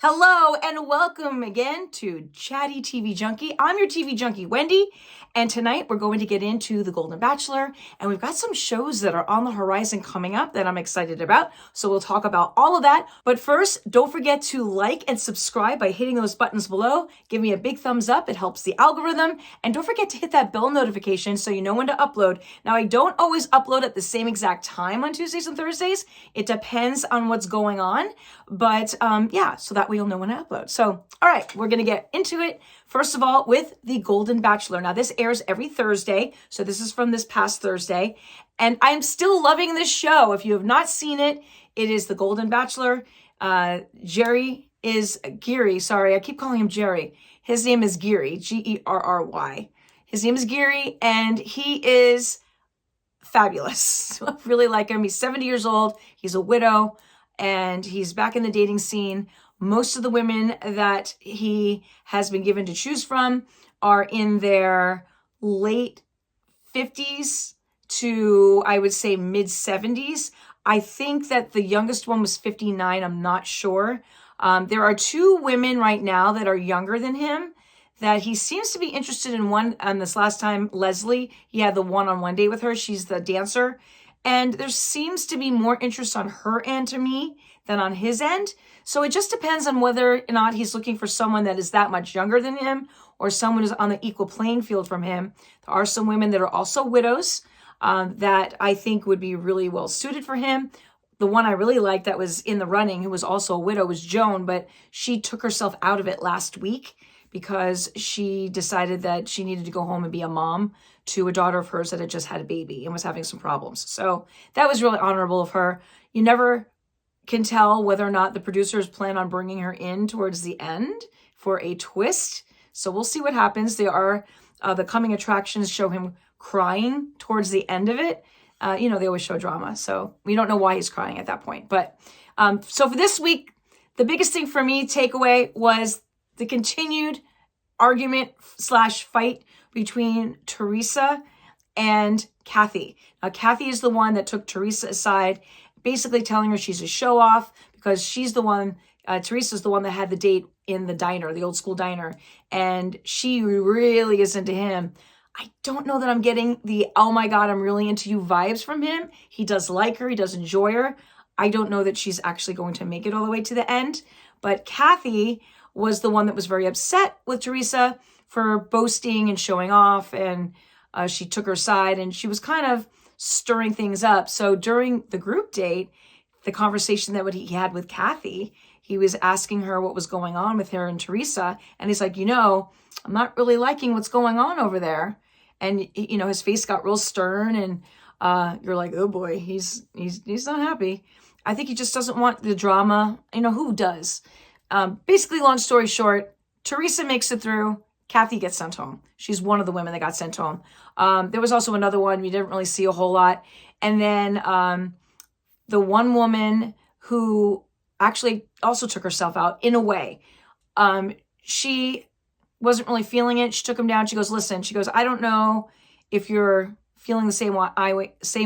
Hello and welcome again to Chatty TV Junkie. I'm your TV Junkie, Wendy, and tonight we're going to get into the Golden Bachelor, and we've got some shows that are on the horizon coming up that I'm excited about, so we'll talk about all of that. But first, don't forget to like and subscribe by hitting those buttons below. Give me a big thumbs up, it helps the algorithm, and don't forget to hit that bell notification so you know when to upload. Now, I don't always upload at the same exact time on Tuesdays and Thursdays. It depends on what's going on, but yeah, so that way you'll know when I upload. So, all right, we're going to get into it. First of all, with the Golden Bachelor. Now, this airs every Thursday. So this is from this past Thursday. And I'm still loving this show. If you have not seen it, it is the Golden Bachelor. Geary. Sorry, I keep calling him Jerry. His name is Geary, Gerry. His name is Geary, and he is fabulous. I really like him. He's 70 years old. He's a widow, and he's back in the dating scene. Most of the women that he has been given to choose from are in their late 50s to, I would say, mid 70s. I think that the youngest one was 59. I'm not sure. There are two women right now that are younger than him that he seems to be interested in. One, this last time, Leslie, he had the one-on-one date with her. She's the dancer. And there seems to be more interest on her end to me than on his end. So it just depends on whether or not he's looking for someone that is that much younger than him or someone who's on the equal playing field from him. There are some women that are also widows that I think would be really well suited for him. The one I really liked that was in the running, who was also a widow, was Joan, but she took herself out of it last week because she decided that she needed to go home and be a mom to a daughter of hers that had just had a baby and was having some problems. So that was really honorable of her. You never can tell whether or not the producers plan on bringing her in towards the end for a twist. So we'll see what happens. They are, the coming attractions show him crying towards the end of it. They always show drama, so we don't know why he's crying at that point. But so for this week, the biggest thing for me, takeaway, was the continued argument / fight between Teresa and Kathy. Now, Kathy is the one that took Teresa aside, basically telling her she's a show off because she's the one, Teresa's the one that had the date in the diner, the old school diner, and she really is into him. I don't know that I'm getting the, oh my God, I'm really into you vibes from him. He does like her. He does enjoy her. I don't know that she's actually going to make it all the way to the end. But Kathy was the one that was very upset with Teresa for boasting and showing off. And she took her side and she was kind of stirring things up. So during the group date, the conversation that he had with Kathy, he was asking her what was going on with her and Teresa. And he's like, I'm not really liking what's going on over there. And, his face got real stern and you're like, oh boy, he's not happy. I think he just doesn't want the drama. Who does? Basically, long story short, Teresa makes it through. Kathy gets sent home. She's one of the women that got sent home. There was also another one. We didn't really see a whole lot. And then the one woman who actually also took herself out in a way. She wasn't really feeling it. She took him down. She goes, listen, I don't know if you're feeling the same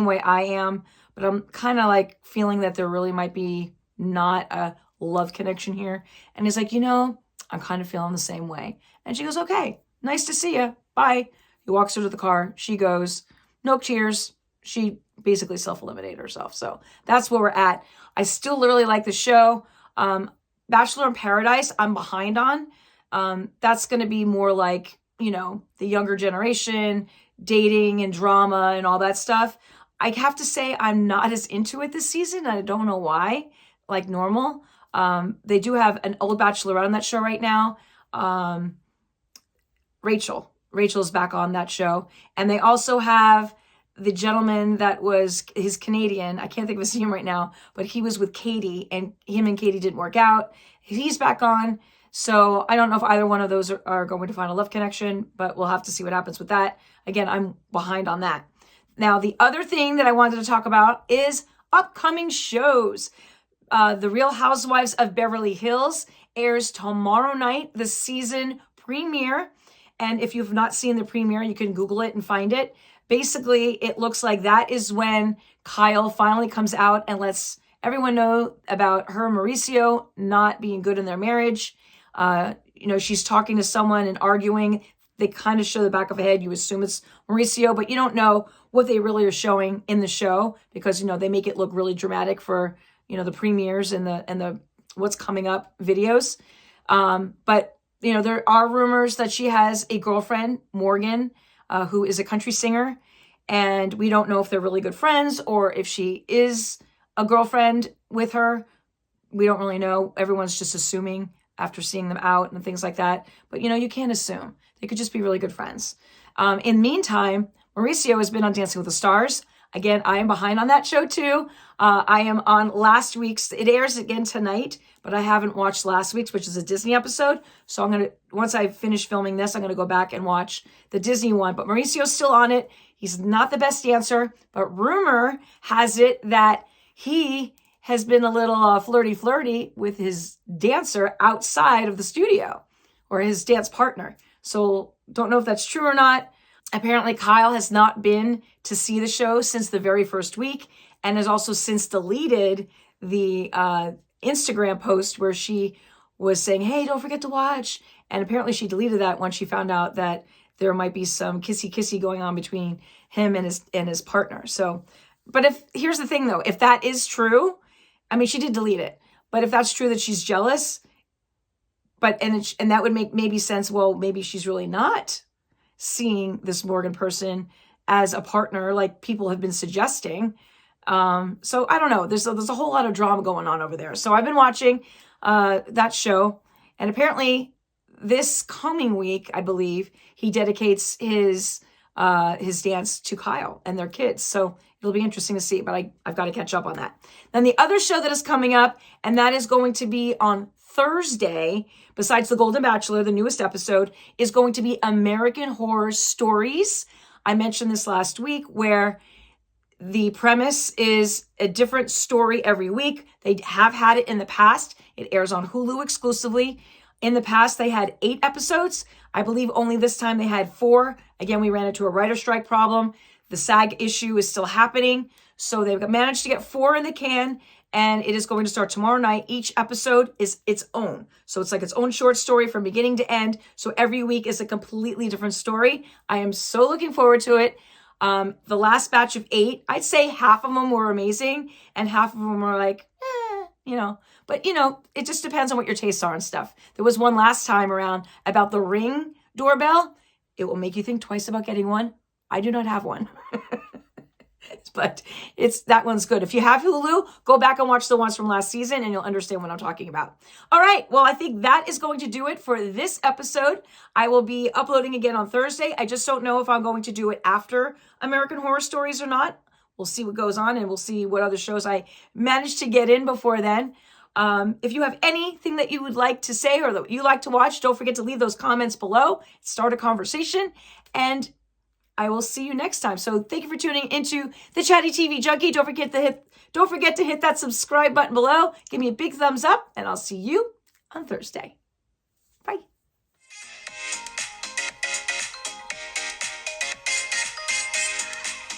way I am, but I'm kind of like feeling that there really might be not a love connection here. And he's like, I'm kind of feeling the same way. And she goes, okay, nice to see you. Bye. He walks her to the car. She goes, no tears. She basically self-eliminated herself. So that's where we're at. I still really like the show. Bachelor in Paradise, I'm behind on. That's going to be more like, the younger generation, dating and drama and all that stuff. I have to say I'm not as into it this season. I don't know why, like normal. They do have an old bachelorette on that show right now. Rachel's back on that show. And they also have the gentleman that he's Canadian. I can't think of his name right now, but he was with Katie and him and Katie didn't work out. He's back on. So I don't know if either one of those are going to find a love connection, but we'll have to see what happens with that. Again, I'm behind on that. Now, the other thing that I wanted to talk about is upcoming shows. The Real Housewives of Beverly Hills airs tomorrow night, the season premiere. And if you've not seen the premiere, you can Google it and find it. Basically, it looks like that is when Kyle finally comes out and lets everyone know about her and Mauricio not being good in their marriage. She's talking to someone and arguing. They kind of show the back of a head. You assume it's Mauricio, but you don't know what they really are showing in the show because, they make it look really dramatic for, the premieres and the what's coming up videos. But there are rumors that she has a girlfriend, Morgan, who is a country singer. And we don't know if they're really good friends or if she is a girlfriend with her. We don't really know. Everyone's just assuming after seeing them out and things like that. But, you can't assume. They could just be really good friends. In the meantime, Mauricio has been on Dancing with the Stars. Again, I am behind on that show too. I am on last week's. It airs again tonight, but I haven't watched last week's, which is a Disney episode. So once I finish filming this, I'm going to go back and watch the Disney one. But Mauricio's still on it. He's not the best dancer, but rumor has it that he has been a little flirty with his dancer outside of the studio, or his dance partner. So don't know if that's true or not. Apparently Kyle has not been to see the show since the very first week, and has also since deleted the Instagram post where she was saying, hey, don't forget to watch. And apparently she deleted that once she found out that there might be some kissy going on between him and his partner. So, but here's the thing though, if that is true, I mean, she did delete it, but if that's true that she's jealous, and that would make maybe sense. Well, maybe she's really not seeing this Morgan person as a partner, like people have been suggesting. So I don't know. There's a whole lot of drama going on over there. So I've been watching that show, and apparently this coming week, I believe, he dedicates his dance to Kyle and their kids. So it'll be interesting to see, but I've got to catch up on that. Then the other show that is coming up, and that is going to be on Thursday, besides the Golden Bachelor, the newest episode, is going to be American Horror Stories. I mentioned this last week, where the premise is a different story every week. They have had it in the past. It airs on Hulu exclusively. In the past, they had 8 episodes. I believe only this time they had 4. Again, we ran into a writer strike problem. The SAG issue is still happening. So they've managed to get 4 in the can, and it is going to start tomorrow night. Each episode is its own. So it's like its own short story from beginning to end. So every week is a completely different story. I am so looking forward to it. The last batch of 8, I'd say half of them were amazing and half of them were like, But, it just depends on what your tastes are and stuff. There was one last time around about the Ring doorbell. It will make you think twice about getting one. I do not have one. But that one's good. If you have Hulu, go back and watch the ones from last season and you'll understand what I'm talking about. All right. Well, I think that is going to do it for this episode. I will be uploading again on Thursday. I just don't know if I'm going to do it after American Horror Stories or not. We'll see what goes on, and we'll see what other shows I manage to get in before then. If you have anything that you would like to say or that you like to watch, don't forget to leave those comments below. Start a conversation, and I will see you next time. So thank you for tuning into the Chatty TV Junkie. Don't forget to hit that subscribe button below. Give me a big thumbs up, and I'll see you on Thursday.